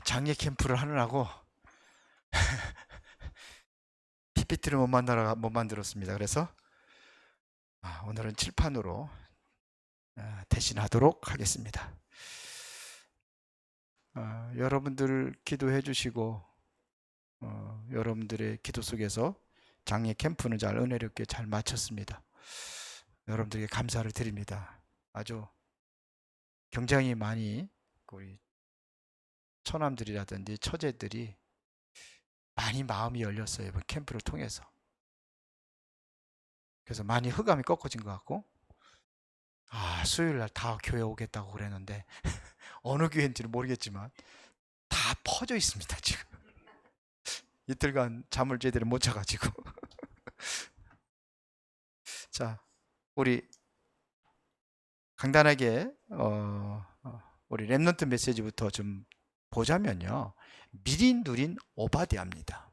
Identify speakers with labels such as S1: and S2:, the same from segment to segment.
S1: 장례 캠프를 하느라고 PPT를 못 만들었습니다. 그래서 오늘은 칠판으로 대신하도록 하겠습니다. 여러분들 기도해 주시고 여러분들의 기도 속에서 장례 캠프는 잘 은혜롭게 잘 마쳤습니다. 여러분들에게 감사를 드립니다. 아주 굉장히 많이 우리 처남들이라든지 처제들이 많이 마음이 열렸어요. 이번 캠프를 통해서. 그래서 많이 흑암이 꺾어진 것 같고 수요일 날 다 교회 오겠다고 그랬는데 어느 교회인지는 모르겠지만 다 퍼져 있습니다. 지금 이틀간 잠을 제대로 못 자가지고 자, 우리 간단하게 우리 랩넌트 메시지부터 좀 보자면요, 미리 누린 오바댜입니다.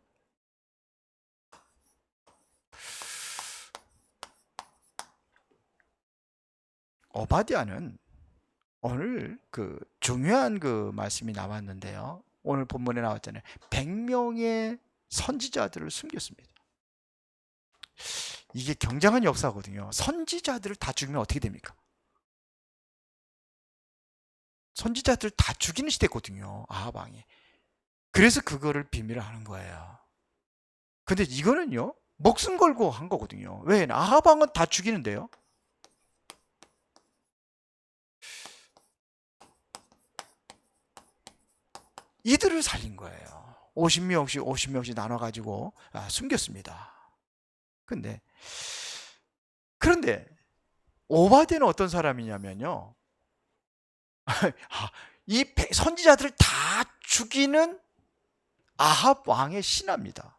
S1: 오바댜는 오늘 그 중요한 그 말씀이 나왔는데요. 오늘 본문에 나왔잖아요. 100명의 선지자들을 숨겼습니다. 이게 굉장한 역사거든요. 선지자들을 다 죽이면 어떻게 됩니까? 선지자들 다 죽이는 시대거든요. 아합 왕이. 그래서 그거를 비밀을 하는 거예요. 근데 이거는요, 목숨 걸고 한 거거든요. 왜? 아합 왕은 다 죽이는데요. 이들을 살린 거예요. 50명씩 나눠가지고 숨겼습니다. 그런데 오바댜는 어떤 사람이냐면요, 이 선지자들을 다 죽이는 아합 왕의 신하입니다.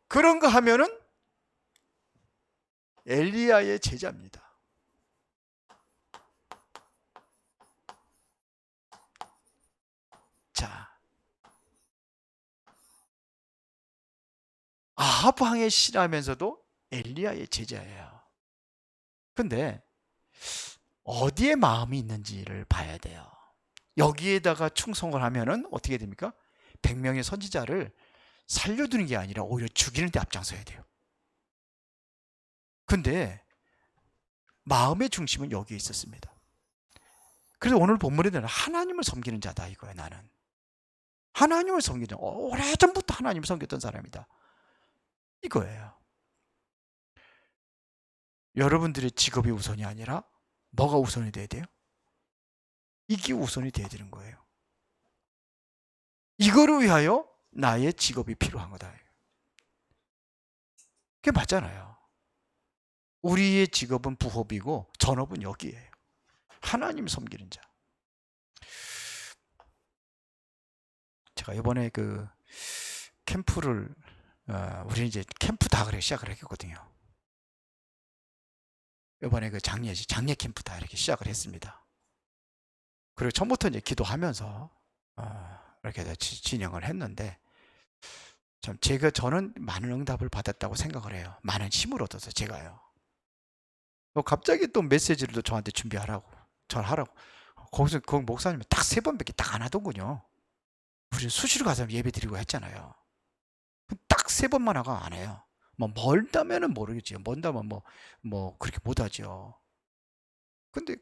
S1: 그런 거 하면은 엘리야의 제자입니다. 자, 아합 왕의 신하면서도 엘리야의 제자예요. 근데 어디에 마음이 있는지를 봐야 돼요. 여기에다가 충성을 하면은 어떻게 됩니까? 100명의 선지자를 살려두는 게 아니라 오히려 죽이는 데 앞장서야 돼요. 근데 마음의 중심은 여기에 있었습니다. 그래서 오늘 본문에는 하나님을 섬기는 자다 이거예요. 나는 하나님을 섬기는, 오래전부터 하나님을 섬겼던 사람이다 이거예요. 여러분들의 직업이 우선이 아니라 뭐가 우선이 돼야 돼요? 이게 우선이 돼야 되는 거예요. 이거를 위하여 나의 직업이 필요한 거다. 그게 맞잖아요. 우리의 직업은 부업이고 전업은 여기에요. 하나님 섬기는 자. 제가 이번에 그 캠프를 우리 이제 캠프 다 그래 시작을 했거든요. 이번에 그 장례 캠프 다 이렇게 시작을 했습니다. 그리고 처음부터 이제 기도하면서 이렇게 진행을 했는데 참 저는 많은 응답을 받았다고 생각을 해요. 많은 힘을 얻어서 제가요. 갑자기 또 메시지를 또 저한테 준비하라고, 전하라고. 거기서 거기 목사님은 딱 3번밖에 딱 안 하더군요. 우리 수시로 가서 예배 드리고 했잖아요. 딱 3번만 하고 안 해요. 뭐 멀다면은 모르겠지요. 먼다면 뭐 그렇게 못하죠. 근데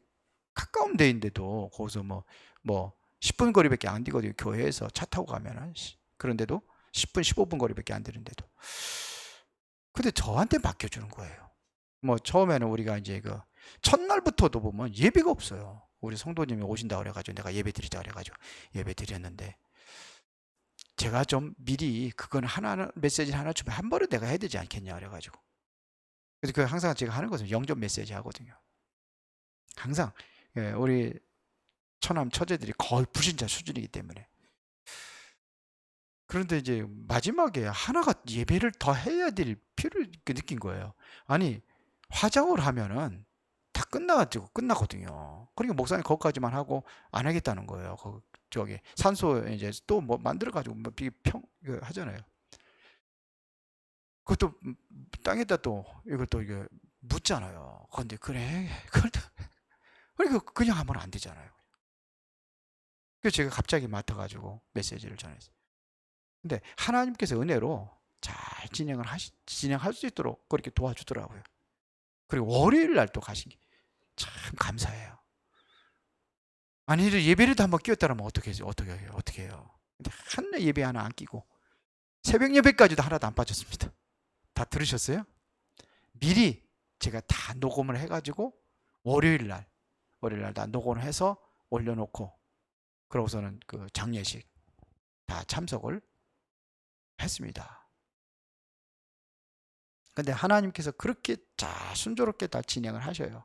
S1: 가까운 데인데도 거기서 뭐 10분 거리밖에 안 되거든요. 교회에서 차 타고 가면은. 그런데도 10분 15분 거리밖에 안 되는데도. 근데 저한테 맡겨주는 거예요. 뭐 처음에는 우리가 이제 그 첫날부터도 보면 예배가 없어요. 우리 성도님이 오신다 그래가지고 내가 예배 드리자 그래가지고 예배 드렸는데, 제가 좀 미리 그건 하나 메시지 하나 주면 한 번은 내가 해야 되지 않겠냐 그래가지고. 그래서 그 항상 제가 하는 것은 영접 메시지 하거든요. 항상. 우리 처남 처제들이 거의 불신자 수준이기 때문에. 그런데 이제 마지막에 하나가 예배를 더 해야 될 필요를 느낀 거예요. 아니, 화장을 하면은 다 끝나가지고 끝나거든요. 그러니까 목사님 거기까지만 하고 안 하겠다는 거예요. 저기 산소 이제 또 뭐 만들어가지고 하잖아요. 그것도 땅에다 또 이걸 또 이게 묻잖아요. 근데 그래, 그걸 그러니까 그냥 하면 안 되잖아요. 그래서 제가 갑자기 맡아가지고 메시지를 전했어요. 근데 하나님께서 은혜로 잘 진행할 수 있도록 그렇게 도와주더라고요. 그리고 월요일 날 또 가신 게 참 감사해요. 아니, 예배라도 한번 끼웠다라면 어떻게 해요? 어떻게 해요? 근데 한 예배 하나 안 끼고 새벽 예배까지도 하나도 안 빠졌습니다. 다 들으셨어요? 미리 제가 다 녹음을 해가지고 월요일 날 다 녹음을 해서 올려놓고 그러고서는 그 장례식 다 참석을 했습니다. 근데 하나님께서 그렇게 잘 순조롭게 다 진행을 하셔요.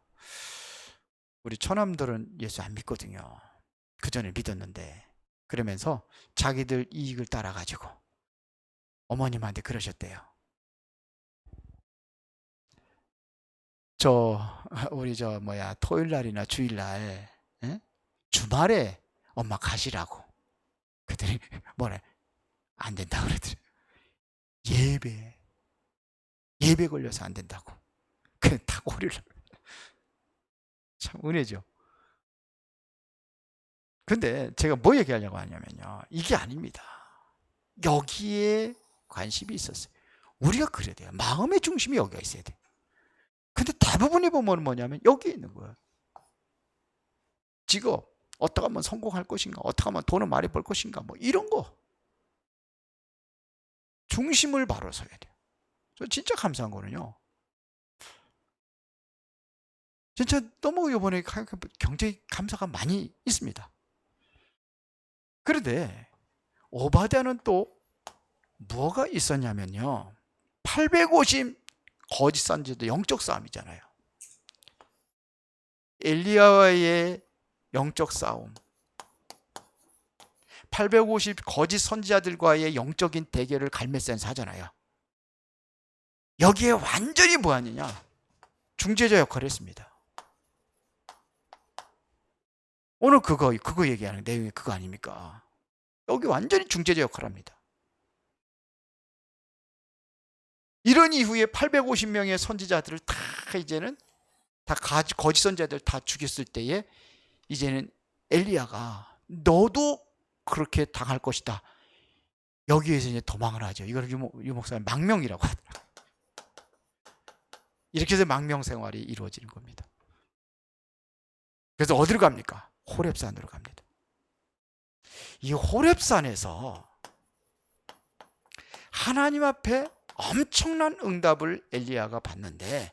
S1: 우리 처남들은 예수 안 믿거든요. 그 전에 믿었는데 그러면서 자기들 이익을 따라가지고 어머님한테 그러셨대요. 우리 토요일 날이나 주일 날, 에? 주말에 엄마 가시라고. 그랬더니 뭐래? 안 된다 그러더래. 예배 걸려서 안 된다고. 그냥 다 고리를. 참 은혜죠. 근데 제가 뭐 얘기하려고 하냐면요. 이게 아닙니다. 여기에 관심이 있었어요. 우리가 그래야 돼요. 마음의 중심이 여기가 있어야 돼. 근데 대부분이 보면 뭐냐면 여기에 있는 거예요. 직업, 어떻게 하면 성공할 것인가, 어떻게 하면 돈을 많이 벌 것인가, 뭐 이런 거. 중심을 바로 서야 돼요. 저 진짜 감사한 거는요. 진짜 너무 이번에 경제 감사가 많이 있습니다. 그런데 오바댜는 또 뭐가 있었냐면요. 850 거짓 선지자도 영적 싸움이잖아요. 엘리야와의 영적 싸움, 850 거짓 선지자들과의 영적인 대결을 갈매센서 하잖아요. 여기에 완전히 뭐 하느냐? 중재자 역할을 했습니다. 오늘 그거 얘기하는 내용이 그거 아닙니까? 여기 완전히 중재자 역할을 합니다. 이런 이후에 850명의 선지자들을 다 이제는 다 거짓 선지자들 다 죽였을 때에 이제는 엘리야가 너도 그렇게 당할 것이다. 여기에서 이제 도망을 하죠. 이걸 유 목사님 망명이라고 하더라고요. 이렇게 해서 망명 생활이 이루어지는 겁니다. 그래서 어디로 갑니까? 호렙산으로 갑니다. 이 호렙산에서 하나님 앞에 엄청난 응답을 엘리야가 받는데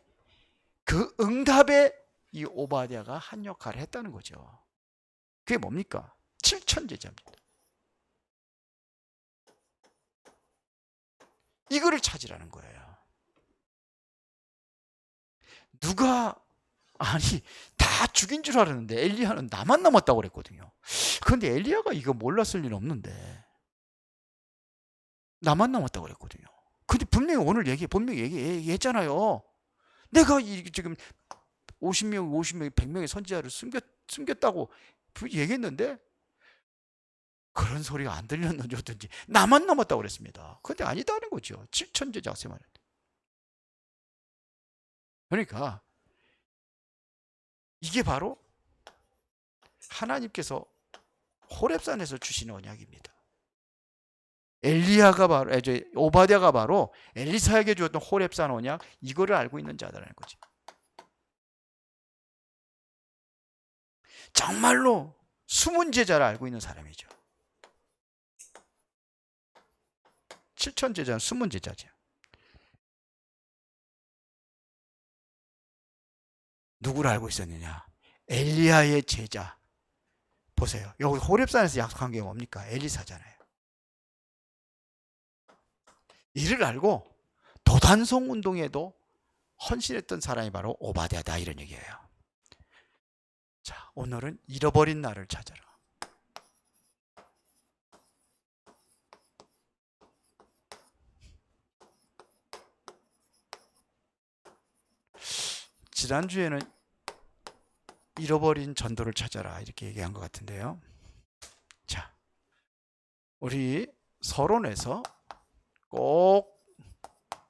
S1: 그 응답에 이 오바댜가 한 역할을 했다는 거죠. 그게 뭡니까? 7천 제자입니다. 이거를 찾으라는 거예요. 누가 다 죽인 줄 알았는데 엘리야는 나만 남았다고 그랬거든요. 그런데 엘리야가 이거 몰랐을 리는 없는데 나만 남았다고 그랬거든요. 근데 분명히 오늘 얘기했잖아요. 내가 지금 50명, 100명의 선지자를 숨겼다고 얘기했는데 그런 소리가 안 들렸는지 어쩐지 나만 남았다고 그랬습니다. 그런데 아니다는 거죠. 7천 제자 생활했대. 그러니까 이게 바로 하나님께서 호렙산에서 주시는 언약입니다. 엘리야가 바로 오바댜가 바로 엘리사에게 주었던 호렙산 언약, 이거를 알고 있는 자다라는 거지. 정말로 숨은 제자를 알고 있는 사람이죠. 7천 제자는 숨은 제자죠. 누구를 알고 있었느냐? 엘리야의 제자. 보세요. 여기 호렙산에서 약속한 게 뭡니까? 엘리사잖아요. 이를 알고 도단성 운동에도 헌신했던 사람이 바로 오바댜다, 이런 얘기예요. 자, 오늘은 잃어버린 나를 찾아라. 지난주에는 잃어버린 전도를 찾아라 이렇게 얘기한 것 같은데요. 자, 우리 서론에서 꼭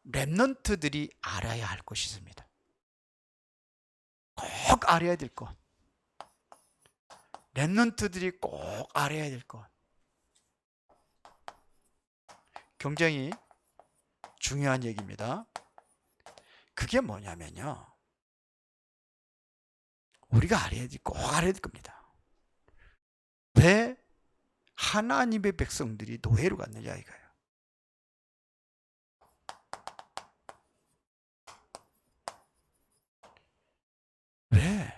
S1: 렘넌트들이 알아야 할 것이 있습니다. 꼭 알아야 될 것. 렘넌트들이 꼭 알아야 될 것, 굉장히 중요한 얘기입니다. 그게 뭐냐면요, 우리가 꼭 알아야 될 겁니다. 왜 하나님의 백성들이 노예로 갔느냐 이거예요. 왜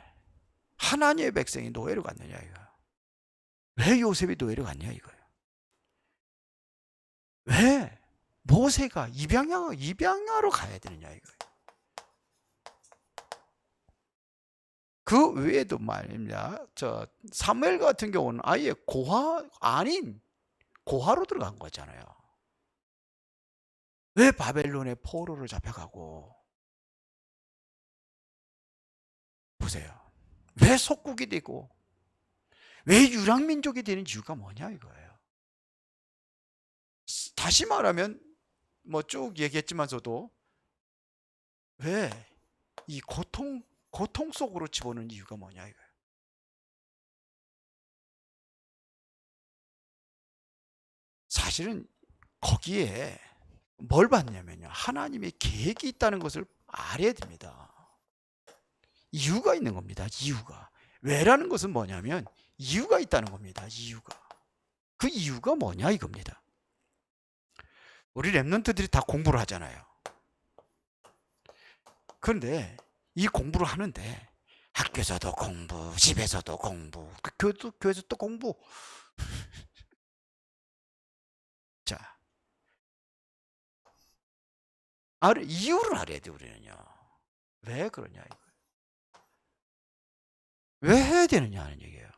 S1: 하나님의 백성이 노예로 갔느냐 이거예요. 왜 요셉이 노예로 갔냐 이거예요. 왜 모세가 입양하러 가야 되느냐 이거예요. 그 외에도 말입니다. 저 사무엘 같은 경우는 아예 고아 아닌 고아로 들어간 거잖아요. 왜 바벨론의 포로로 잡혀가고, 보세요. 왜 속국이 되고 왜 유랑민족이 되는 이유가 뭐냐 이거예요. 다시 말하면 뭐 쭉 얘기했지만서도 왜 이 고통 속으로 집어넣는 이유가 뭐냐 이거예요. 사실은 거기에 뭘 봤냐면요, 하나님의 계획이 있다는 것을 알아야 됩니다. 이유가 있는 겁니다. 이유가. 왜라는 것은 뭐냐면 이유가 있다는 겁니다. 이유가. 그 이유가 뭐냐 이겁니다. 우리 렘넌트들이 다 공부를 하잖아요. 그런데 이 공부를 하는데 학교에서도 공부, 집에서도 공부, 교회에서 또 공부. 자, 이유를 알아야 돼 우리는요. 왜 그러냐 이거예요. 왜 해야 되느냐 하는 얘기예요.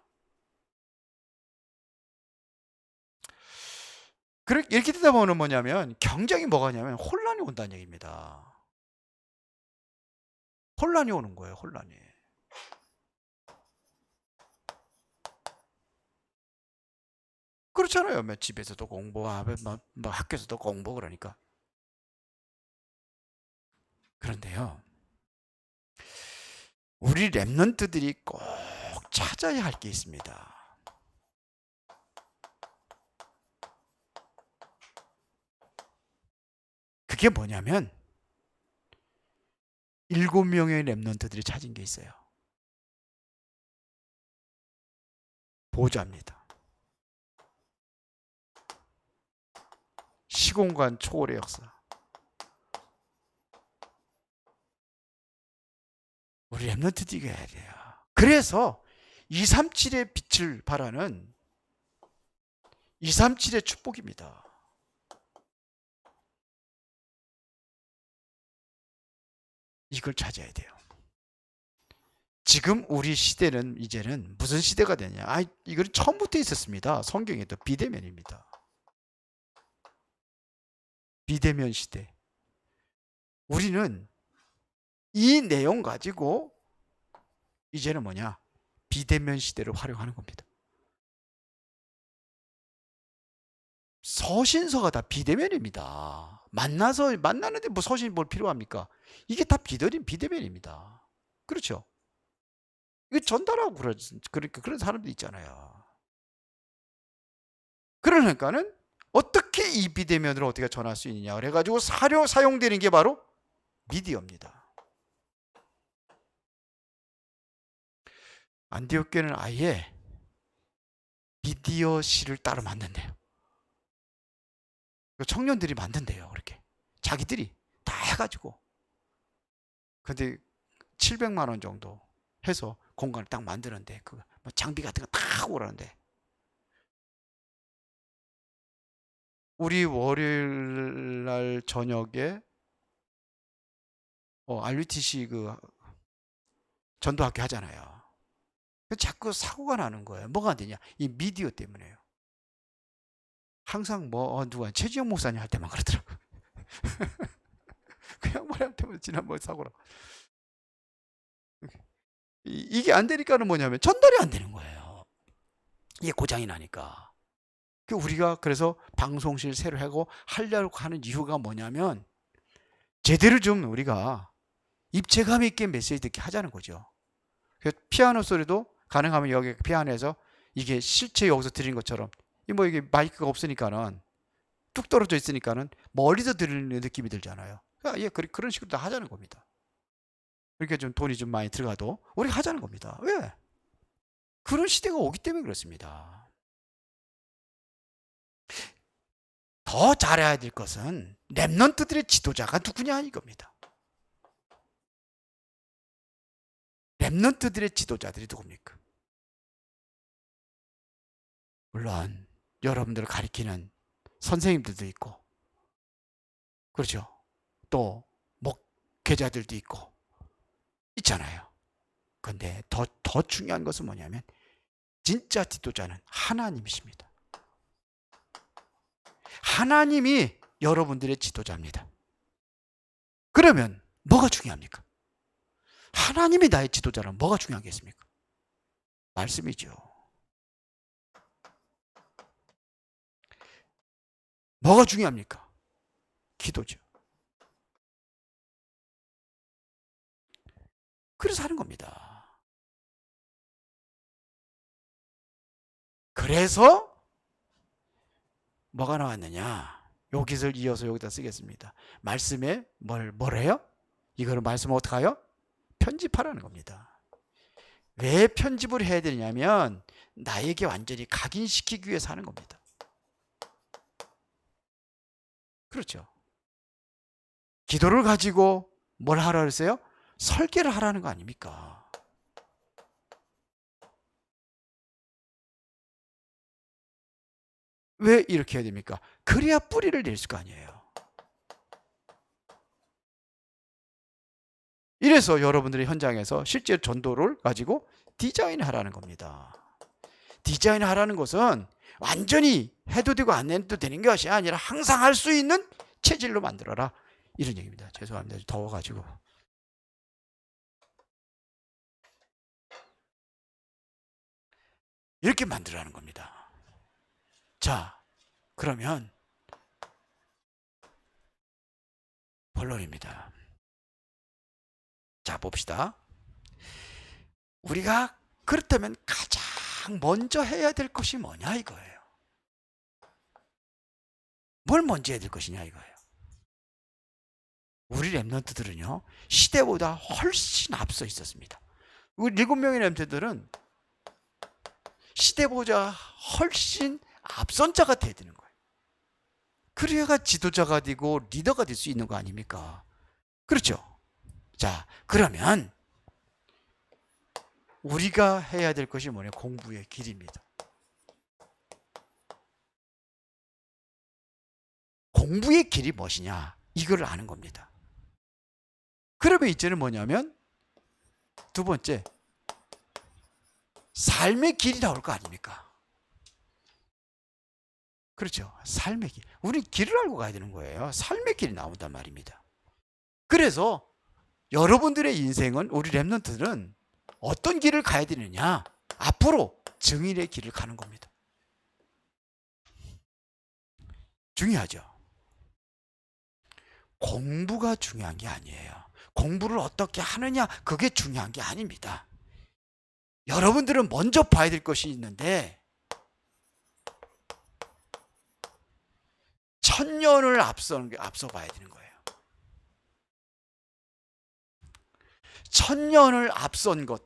S1: 이렇게 되다 보면 뭐냐면 경쟁이 뭐가냐면 혼란이 온다는 얘기입니다. 혼란이 오는 거예요. 혼란이. 그렇잖아요. 집에서도 공부하고 뭐 학교에서도 공부 그러니까. 그런데요, 우리 렘넌트들이 꼭 찾아야 할 게 있습니다. 그게 뭐냐면 7명의 렘넌트들이 찾은 게 있어요. 보좌입니다. 시공간 초월의 역사. 우리 렘넌트들이 해야 돼요. 그래서 237의 빛을 발하는 237의 축복입니다. 이걸 찾아야 돼요. 지금 우리 시대는 이제는 무슨 시대가 되냐? 이건 처음부터 있었습니다. 성경에도 비대면입니다. 비대면 시대. 우리는 이 내용 가지고 이제는 뭐냐? 비대면 시대를 활용하는 겁니다. 서신서가 다 비대면입니다. 만나는데 뭐 서신이 뭘 필요합니까? 이게 다 비대면입니다. 그렇죠? 이거 전달하고 그러니까 그런 사람들 있잖아요. 그러니까는 어떻게 이 비대면으로 어떻게 전할 수 있느냐 그래가지고 사용되는 게 바로 미디어입니다. 안디옥 교회는 아예 미디어실을 따로 만든대요. 청년들이 만든대요. 그렇게 자기들이 다 해가지고. 근데 700만 원 정도 해서 공간을 딱 만드는데 그 장비 같은 거 다 오라는데, 우리 월요일 날 저녁에 RUTC 그 전도학교 하잖아요. 자꾸 사고가 나는 거예요. 뭐가 안 되냐? 이 미디어 때문에요. 항상 누가 최지영 목사님 할 때만 그러더라고. 그 양반한테만 지난번 사고라. 이게 안 되니까는 뭐냐면 전달이 안 되는 거예요. 이게 고장이 나니까. 우리가 그래서 방송실 새로 하려고 하는 이유가 뭐냐면 제대로 좀 우리가 입체감 있게 메시지 듣게 하자는 거죠. 그래서 피아노 소리도 가능하면 여기 피아노에서 이게 실제 여기서 드리는 것처럼 뭐 이게 마이크가 없으니까는 뚝 떨어져 있으니까는 멀리서 들리는 느낌이 들잖아요. 그러니까 예, 그런 식으로 다 하자는 겁니다. 이렇게 좀 돈이 좀 많이 들어가도 우리가 하자는 겁니다. 왜? 그런 시대가 오기 때문에 그렇습니다. 더 잘해야 될 것은 랩넌트들의 지도자가 누구냐 이겁니다. 랩넌트들의 지도자들이 누굽니까? 물론 여러분들을 가리키는 선생님들도 있고, 그렇죠? 또 목회자들도 있고 있잖아요. 근데 더 중요한 것은 뭐냐면 진짜 지도자는 하나님이십니다. 하나님이 여러분들의 지도자입니다. 그러면 뭐가 중요합니까? 하나님이 나의 지도자라면 뭐가 중요한 게 있습니까? 말씀이죠. 뭐가 중요합니까? 기도죠. 그래서 하는 겁니다. 그래서 뭐가 나왔느냐? 요 기술 이어서 여기다 쓰겠습니다. 말씀에 뭐래요? 이거를 말씀 어떡해요? 편집하라는 겁니다. 왜 편집을 해야 되냐면 나에게 완전히 각인시키기 위해서 하는 겁니다. 그렇죠. 기도를 가지고 뭘 하라 그랬어요? 설계를 하라는 거 아닙니까? 왜 이렇게 해야 됩니까? 그래야 뿌리를 낼 수가 아니에요. 이래서 여러분들의 현장에서 실제 전도를 가지고 디자인하라는 겁니다. 디자인하라는 것은 완전히 해도 되고 안 해도 되는 것이 아니라 항상 할 수 있는 체질로 만들어라. 이런 얘기입니다. 죄송합니다. 더워가지고. 이렇게 만들어라는 겁니다. 자, 그러면 본론입니다. 자, 봅시다. 우리가 그렇다면 가장 먼저 해야 될 것이 뭐냐 이거예요. 뭘 먼저 해야 될 것이냐 이거예요. 우리 랩런트들은요, 시대보다 훨씬 앞서 있었습니다. 우리 7명의 랩런트들은 시대보다 훨씬 앞선 자가 돼야 되는 거예요. 그래야 지도자가 되고 리더가 될 수 있는 거 아닙니까? 그렇죠? 자, 그러면 우리가 해야 될 것이 뭐냐? 공부의 길입니다. 공부의 길이 무엇이냐? 이걸 아는 겁니다. 그러면 이제는 뭐냐면 두 번째, 삶의 길이 나올 거 아닙니까? 그렇죠. 삶의 길. 우리 길을 알고 가야 되는 거예요. 삶의 길이 나온단 말입니다. 그래서 여러분들의 인생은, 우리 랩런트들은 어떤 길을 가야 되느냐? 앞으로 증인의 길을 가는 겁니다. 중요하죠. 공부가 중요한 게 아니에요. 공부를 어떻게 하느냐, 그게 중요한 게 아닙니다. 여러분들은 먼저 봐야 될 것이 있는데, 천년을 앞서 봐야 되는 거예요. 천년을 앞선 것,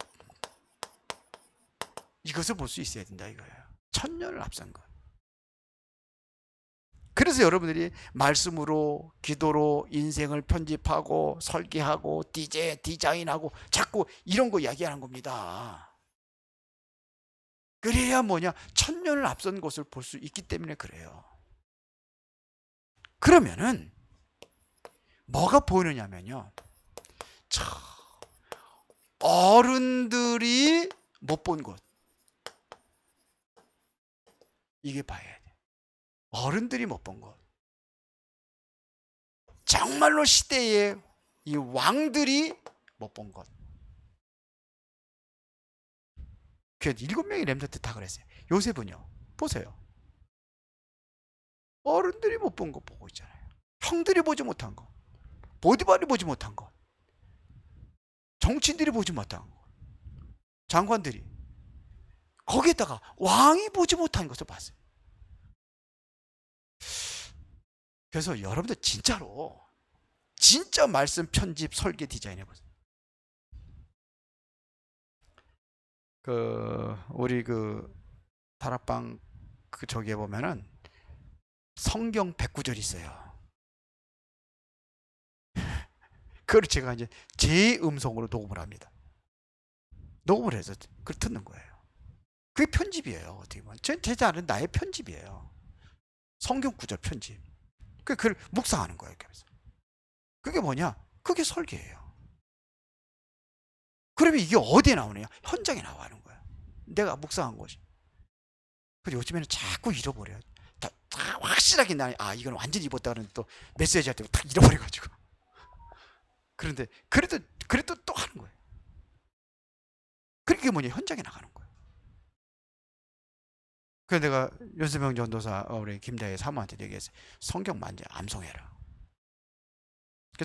S1: 이것을 볼 수 있어야 된다 이거예요. 천년을 앞선 것. 그래서 여러분들이 말씀으로, 기도로 인생을 편집하고 설계하고 디자인하고 자꾸 이런 거 이야기하는 겁니다. 그래야 뭐냐? 천년을 앞선 것을 볼 수 있기 때문에 그래요. 그러면은 뭐가 보이느냐면요, 어른들이 못 본 것, 이게 봐야 돼. 어른들이 못 본 것. 정말로 시대의 이 왕들이 못 본 것. 그 7명의 렘넌트 다 그랬어요. 요셉은요, 보세요. 어른들이 못 본 거 보고 있잖아요. 형들이 보지 못한 거, 보디발이 보지 못한 거, 정치인들이 보지 못한 거, 장관들이, 거기에다가 왕이 보지 못한 것을 봤어요. 그래서 여러분들 진짜로 진짜 말씀 편집 설계 디자인해 보세요. 우리 다락방 저기에 보면은 성경 109절 있어요. 그걸 제가 이제 제 음성으로 녹음을 합니다. 녹음을 해서 그걸 듣는 거예요. 그게 편집이에요. 어떻게 보면 제 자는 나의 편집이에요. 성경 구절 편집. 그걸 묵상하는 거예요. 그래서 그게 뭐냐? 그게 설계예요. 그러면 이게 어디에 나오느냐? 현장에 나와는 거야. 내가 묵상한 것이. 근데 요즘에는 자꾸 잃어버려요. 다 확실하게 이건 완전히 입었다 그러는데 또 메시지 할 때 딱 잃어버려가지고. 그런데 그래도 또 하는 거예요. 그게 뭐냐? 현장에 나가는 거예요. 그래서 내가 윤수명 전도사 우리 김대희 사모한테 얘기했어요. 성경 만져 암송해라.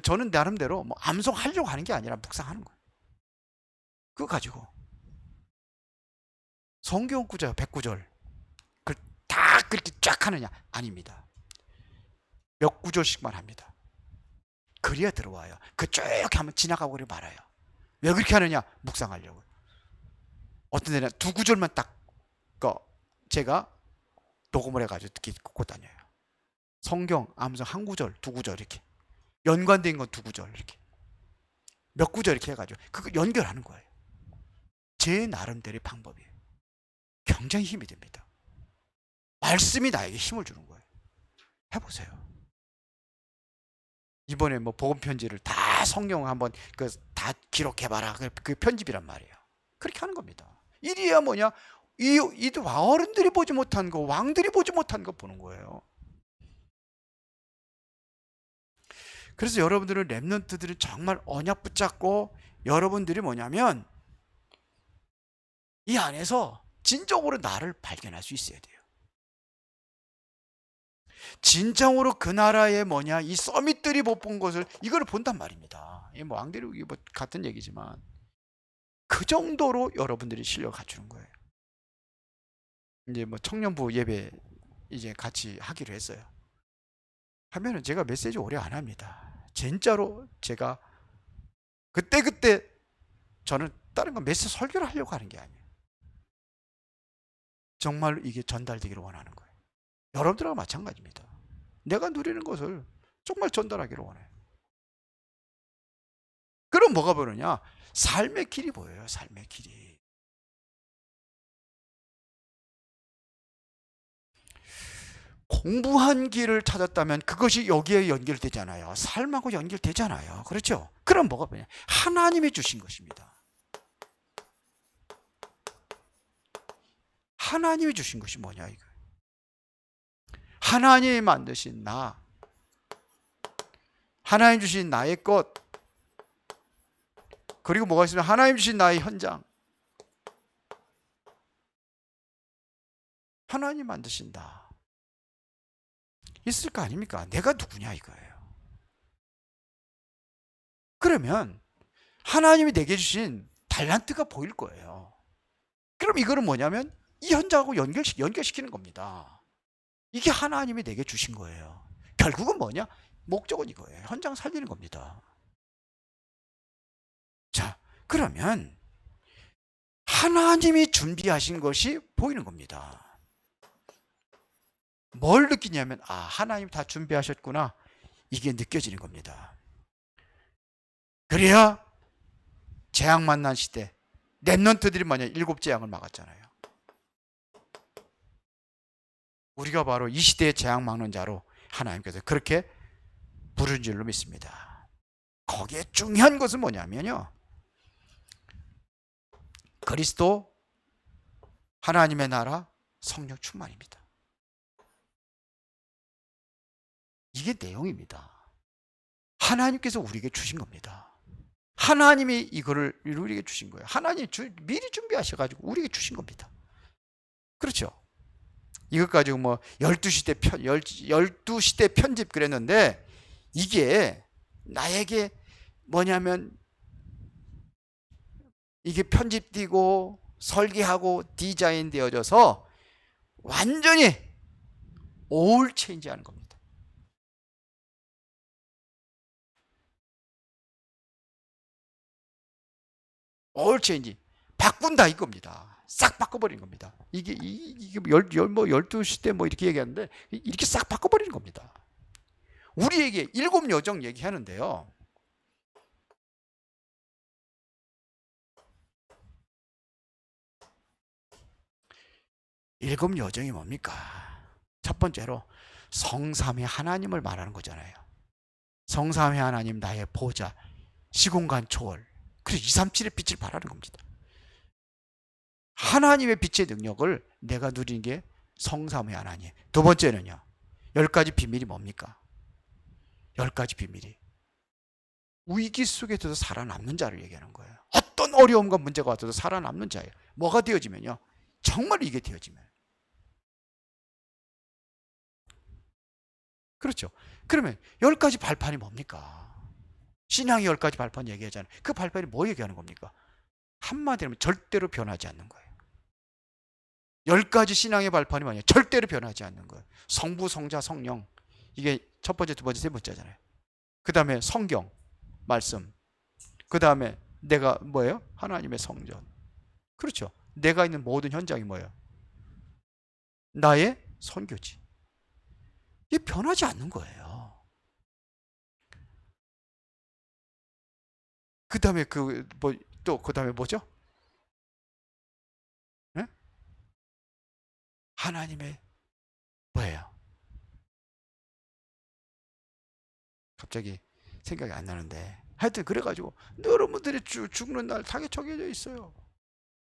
S1: 저는 나름대로 뭐 암송하려고 하는 게 아니라 묵상하는 거예요. 그거 가지고 성경 구절 109절 그걸 다 그렇게 쫙 하느냐? 아닙니다. 몇 구절씩만 합니다. 그래야 들어와요. 쭉 하면 지나가고 그래 말아요. 왜 그렇게 하느냐? 묵상하려고. 어떤 데는 2구절만 딱 제가 녹음을 해가지고 듣고 다녀요. 성경 암송 1구절 2구절 이렇게 연관된 건 2구절 이렇게 몇 구절 이렇게 해가지고 그거 연결하는 거예요. 제 나름대로의 방법이에요. 굉장히 힘이 됩니다. 말씀이 나에게 힘을 주는 거예요. 해보세요. 이번에 뭐 복음 편지를 다 성경 한번 다 기록해봐라. 그 편집이란 말이에요. 그렇게 하는 겁니다. 이리야 뭐냐? 이 어른들이 보지 못한 거, 왕들이 보지 못한 거 보는 거예요. 그래서 여러분들은 렘넌트들은 정말 언약 붙잡고 여러분들이 뭐냐면 이 안에서 진정으로 나를 발견할 수 있어야 돼요. 진정으로 그 나라의 이 서밋들이 못 본 것을 이걸 본단 말입니다. 뭐 왕들이 뭐 같은 얘기지만 그 정도로 여러분들이 실력을 갖추는 거예요. 이제 뭐 청년부 예배 이제 같이 하기로 했어요. 하면은 제가 메시지 오래 안 합니다. 진짜로 제가 그때 저는 다른 건 메시지 설교를 하려고 하는 게 아니에요. 정말로 이게 전달되기를 원하는 거예요. 여러분들하고 마찬가지입니다. 내가 누리는 것을 정말 전달하기를 원해요. 그럼 뭐가 보이느냐? 삶의 길이 보여요. 삶의 길이. 공부한 길을 찾았다면 그것이 여기에 연결되잖아요. 삶하고 연결되잖아요. 그렇죠? 그럼 뭐가 보냐? 하나님이 주신 것입니다. 하나님이 주신 것이 뭐냐 이거. 하나님이 만드신 나, 하나님 주신 나의 것, 그리고 뭐가 있으면 하나님 주신 나의 현장. 하나님 만드신다. 있을 거 아닙니까? 내가 누구냐 이거예요. 그러면 하나님이 내게 주신 달란트가 보일 거예요. 그럼 이거는 뭐냐면 이 현장하고 연결시키는 겁니다. 이게 하나님이 내게 주신 거예요. 결국은 뭐냐? 목적은 이거예요. 현장 살리는 겁니다. 자, 그러면 하나님이 준비하신 것이 보이는 겁니다. 뭘 느끼냐면 하나님 다 준비하셨구나. 이게 느껴지는 겁니다. 그래야 재앙 만난 시대 렘넌트들이 만약 7재앙을 막았잖아요. 우리가 바로 이 시대의 재앙 막는 자로 하나님께서 그렇게 부른 줄로 믿습니다. 거기에 중요한 것은 뭐냐면요, 그리스도, 하나님의 나라, 성령 충만입니다. 이게 내용입니다. 하나님께서 우리에게 주신 겁니다. 하나님이 이거를 우리에게 주신 거예요. 하나님이 미리 준비하셔가지고 우리에게 주신 겁니다. 그렇죠? 이것 가지고 뭐 12시대 편집 그랬는데 이게 나에게 뭐냐면 이게 편집되고 설계하고 디자인 되어져서 완전히 올 체인지 하는 겁니다. 올 체인지. 바꾼다 이겁니다. 싹 바꿔버리는 겁니다. 이게 12시 때 뭐 이렇게 얘기하는데 이렇게 싹 바꿔버리는 겁니다. 우리에게 7여정 얘기하는데요. 일곱 여정이 뭡니까? 첫 번째로 성삼위 하나님을 말하는 거잖아요. 성삼위 하나님 나의 보좌, 시공간 초월. 그래서 237의 빛을 발하는 겁니다. 하나님의 빛의 능력을 내가 누리는 게 성삼위 하나님. 두 번째는요. 10가지 비밀이 뭡니까? 10가지 비밀이 위기 속에서도 살아남는 자를 얘기하는 거예요. 어떤 어려움과 문제가 왔어도 살아남는 자예요. 뭐가 되어지면요. 정말 이게 되어지면. 그렇죠. 그러면 10가지 발판이 뭡니까? 신앙의 10가지 발판 얘기하잖아요. 그 발판이 뭐 얘기하는 겁니까? 한마디로 하면 절대로 변하지 않는 거예요. 10가지 신앙의 발판이 뭐냐? 절대로 변하지 않는 거예요. 성부, 성자, 성령. 이게 첫 번째, 두 번째, 세 번째잖아요. 그 다음에 성경, 말씀. 그 다음에 내가 뭐예요? 하나님의 성전. 그렇죠. 내가 있는 모든 현장이 뭐예요? 나의 선교지. 이게 변하지 않는 거예요. 그 다음에 또 그 다음에 뭐죠? 네? 하나님의 뭐예요? 갑자기 생각이 안 나는데 하여튼 그래가지고 여러분들이 죽는 날 타겟 정해져 있어요.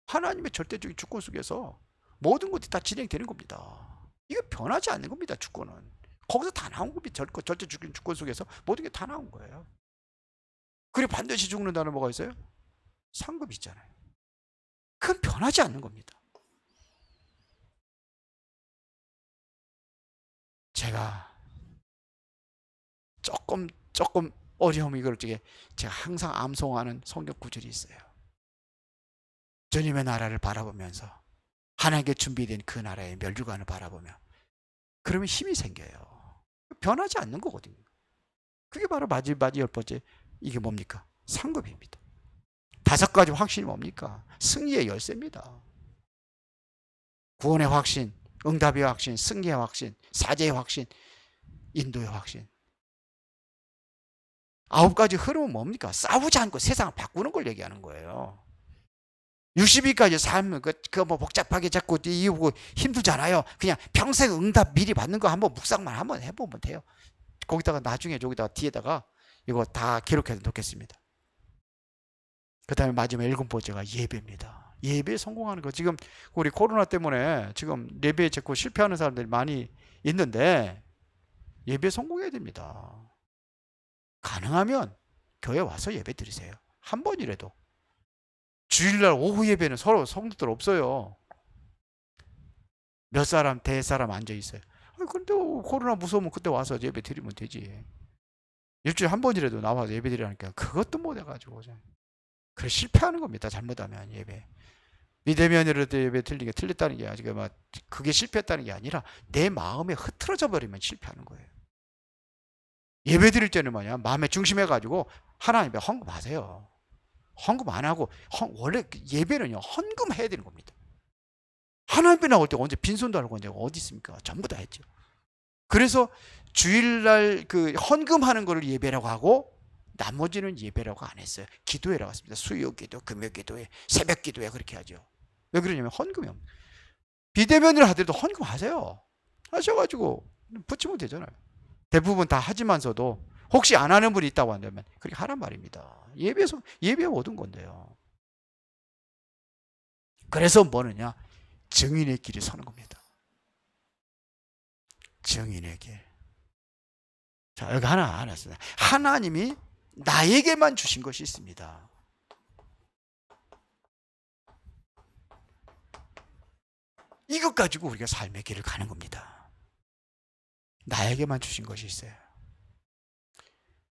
S1: 하나님의 절대적인 주권 속에서 모든 것이 다 진행되는 겁니다. 이거 변하지 않는 겁니다. 주권은 거기서 다 나온 겁니다. 절대적인 주권 속에서 모든 게 다 나온 거예요. 그리고 반드시 죽는다는 뭐가 있어요? 상급이 있잖아요. 그건 변하지 않는 겁니다. 제가 조금 어려움이 그럴 적에 제가 항상 암송하는 성경 구절이 있어요. 주님의 나라를 바라보면서 하나님께 준비된 그 나라의 멸류관을 바라보며 그러면 힘이 생겨요. 변하지 않는 거거든요. 그게 바로 마지 10번째 이게 뭡니까? 상급입니다. 5가지 확신이 뭡니까? 승리의 열쇠입니다. 구원의 확신, 응답의 확신, 승리의 확신, 사제의 확신, 인도의 확신. 9가지 흐름은 뭡니까? 싸우지 않고 세상을 바꾸는 걸 얘기하는 거예요. 60일까지 삶은 뭐 복잡하게 자꾸 이유고 힘들잖아요. 그냥 평생 응답 미리 받는 거 한번 묵상만 한번 해보면 돼요. 거기다가 나중에 여기다가 뒤에다가 이거 다 기록해서 놓겠습니다. 그 다음에 마지막 7번째가 예배입니다. 예배에 성공하는 거. 지금 우리 코로나 때문에 지금 예배에 자꾸 실패하는 사람들이 많이 있는데 예배에 성공해야 됩니다. 가능하면 교회 와서 예배 드리세요. 한 번이라도. 주일날 오후 예배는 서로 성도들 없어요. 몇 사람, 대사람 앉아 있어요. 근데 코로나 무서우면 그때 와서 예배 드리면 되지. 일주일에 한 번이라도 나와서 예배 드리라니까 그것도 못 해가지고. 그래 실패하는 겁니다. 잘못하면 예배. 비대면으로도 예배 드리는 게 틀렸다는 게 아직 막 그게 실패했다는 게 아니라 내 마음에 흐트러져 버리면 실패하는 거예요. 예배 드릴 때는 뭐냐? 마음에 중심해가지고 하나님께 헌금하세요. 헌금 안 하고 원래 예배는요 헌금해야 되는 겁니다. 하나님께 나올 때 언제 빈손도 알고 언제 어디 있습니까? 전부 다 했죠. 그래서 주일날 그 헌금하는 거를 예배라고 하고 나머지는 예배라고 안 했어요. 기도회라고 했습니다. 수요 기도, 금요 기도회, 새벽 기도회 그렇게 하죠. 왜 그러냐면 헌금이 없는. 비대면을 하더라도 헌금하세요. 하셔가지고 붙이면 되잖아요. 대부분 다 하지만서도 혹시 안 하는 분이 있다고 한다면 그렇게 하란 말입니다. 예배가 모든 건데요. 그래서 뭐느냐? 증인의 길에 서는 겁니다. 증인의 길. 자, 여기 하나 알았어요. 하나님이 나에게만 주신 것이 있습니다. 이것 가지고 우리가 삶의 길을 가는 겁니다. 나에게만 주신 것이 있어요.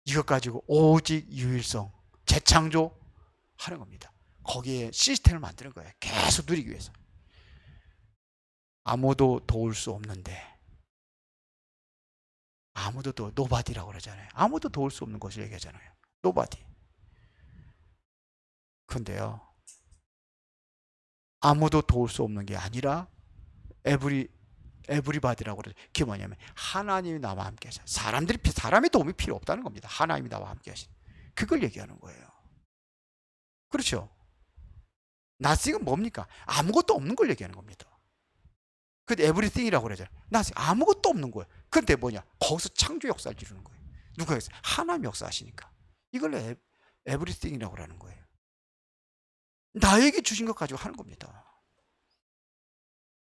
S1: 이것 가지고 오직 유일성, 재창조 하는 겁니다. 거기에 시스템을 만드는 거예요. 계속 누리기 위해서. 아무도 도울 수 없는데, 아무도 노바디라고 그러잖아요. 아무도 도울 수 없는 것을 얘기하잖아요. 노바디. 근데요, 아무도 도울 수 없는 게 아니라 에브리바디라고 그러죠. 그게 뭐냐면 하나님이 나와 함께 하셔. 사람의 도움이 필요 없다는 겁니다. 하나님이 나와 함께 하신. 그걸 얘기하는 거예요. 그렇죠? nothing은 뭡니까? 아무것도 없는 걸 얘기하는 겁니다. 근데 everything이라고 그러죠. nothing, 아무것도 없는 거예요. 근데 뭐냐? 거기서 창조 역사를 이루는 거예요. 누가 했어요? 하나님 역사하시니까. 이걸 everything이라고 하는 거예요. 나에게 주신 것 가지고 하는 겁니다.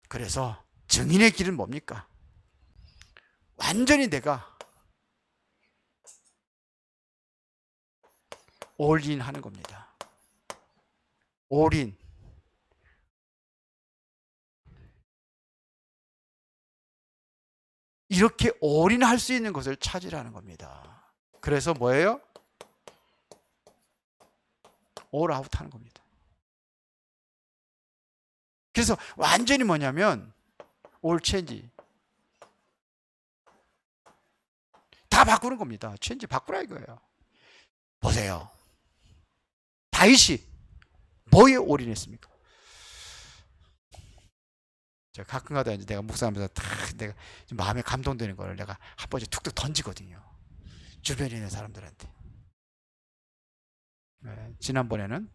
S1: 그래서 증인의 길은 뭡니까? 완전히 내가 올인 하는 겁니다. 올인. 이렇게 올인할 수 있는 것을 찾으라는 겁니다. 그래서 뭐예요? 올 아웃 하는 겁니다. 그래서 완전히 뭐냐면 올 체인지 다 바꾸는 겁니다. 체인지 바꾸라 이거예요. 보세요. 다윗이 뭐에 올인했습니까? 제가 가끔가다 이제 내가 묵상하면서 내가 마음에 감동되는 걸 내가 한 번씩 툭툭 던지거든요. 주변에 있는 사람들한테. 네, 지난번에는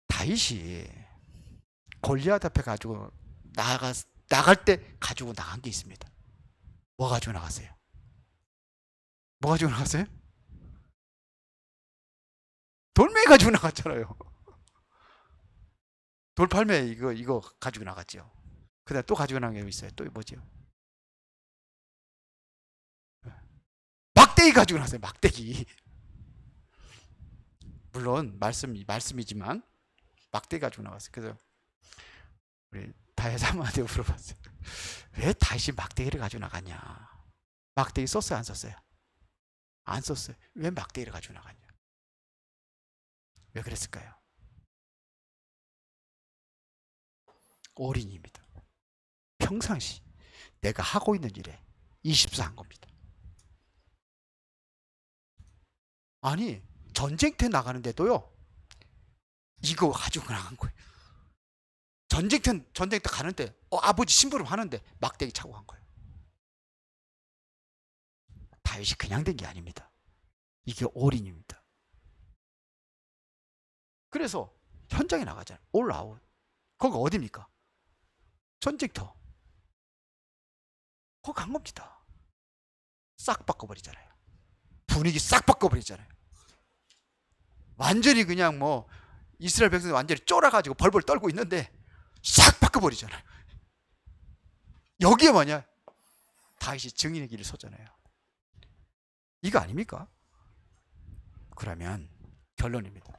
S1: 다윗이 골리앗 앞에 가지고 나갈 때 가지고 나간 게 있습니다. 뭐 가지고 나갔어요? 뭐 가지고 나갔어요? 돌멩이 가지고 나갔잖아요. 돌팔매 이거 가지고 나갔죠. 그다음 또 가지고 나간 게 있어요. 또 뭐죠? 막대기 가지고 나갔어요. 막대기. 물론 말씀이지만 막대기 가지고 나갔어요. 그래서 우리 다혜사한테 물어봤어요. 왜 다윗이 막대기를 가지고 나갔냐? 막대기 썼어요, 안 썼어요? 안 썼어요. 왜 막대기를 가지고 나갔냐? 왜 그랬을까요? 올인입니다. 평상시 내가 하고 있는 일에 24한 겁니다. 아니, 전쟁터에 나가는데도요, 이거 가지고 나간 거예요. 전쟁터 가는데, 아버지 심부름 하는데 막대기 차고 간 거예요. 다윗이 그냥 된 게 아닙니다. 이게 올인입니다. 그래서 현장에 나가잖아요. 올 아웃. 거기 어디입니까? 전쟁터. 거기 간 겁니다. 싹 바꿔버리잖아요. 분위기 싹 바꿔버리잖아요. 완전히 그냥 뭐 이스라엘 백성이 완전히 쫄아가지고 벌벌 떨고 있는데 싹 바꿔버리잖아요. 여기에 뭐냐? 다윗이 증인의 길을 섰잖아요. 이거 아닙니까? 그러면 결론입니다.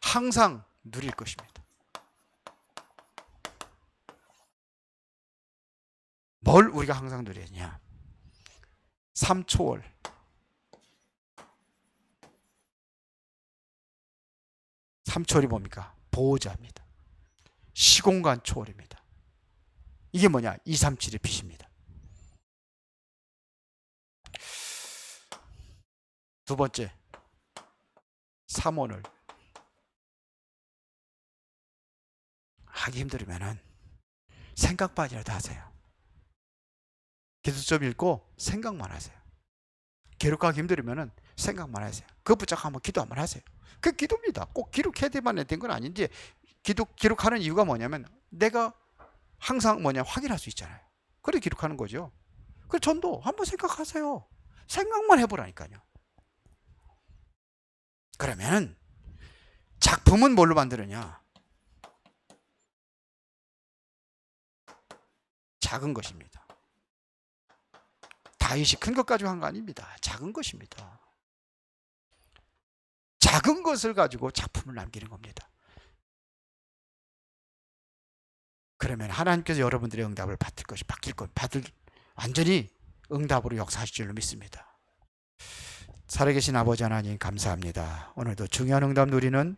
S1: 항상 누릴 것입니다. 뭘 우리가 항상 누리냐? 삼초월. 삼초월이 뭡니까? 보호자입니다. 시공간 초월입니다. 이게 뭐냐? 237의 빛입니다. 두 번째, 삼원을 하기 힘들으면은 생각만이라도 하세요. 기도점 읽고 생각만 하세요. 기록하기 힘들으면은 생각만 하세요. 그거 붙잡고 한번 기도 한번 하세요. 그게 기도입니다. 꼭 기록해야 된 건 아닌지, 기록하는 이유가 뭐냐면 내가 항상 확인할 수 있잖아요. 그래 기록하는 거죠. 그래 전도 한번 생각하세요. 생각만 해보라니까요. 그러면 작품은 뭘로 만드느냐? 작은 것입니다. 다윗이 큰 것 가지고 한 거 아닙니다. 작은 것입니다. 작은 것을 가지고 작품을 남기는 겁니다. 그러면 하나님께서 여러분들의 응답을 완전히 응답으로 역사하실 줄로 믿습니다. 살아계신 아버지 하나님 감사합니다. 오늘도 중요한 응답 누리는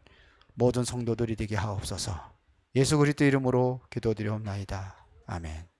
S1: 모든 성도들이 되게 하옵소서. 예수 그리스도 이름으로 기도드리옵나이다. 아멘.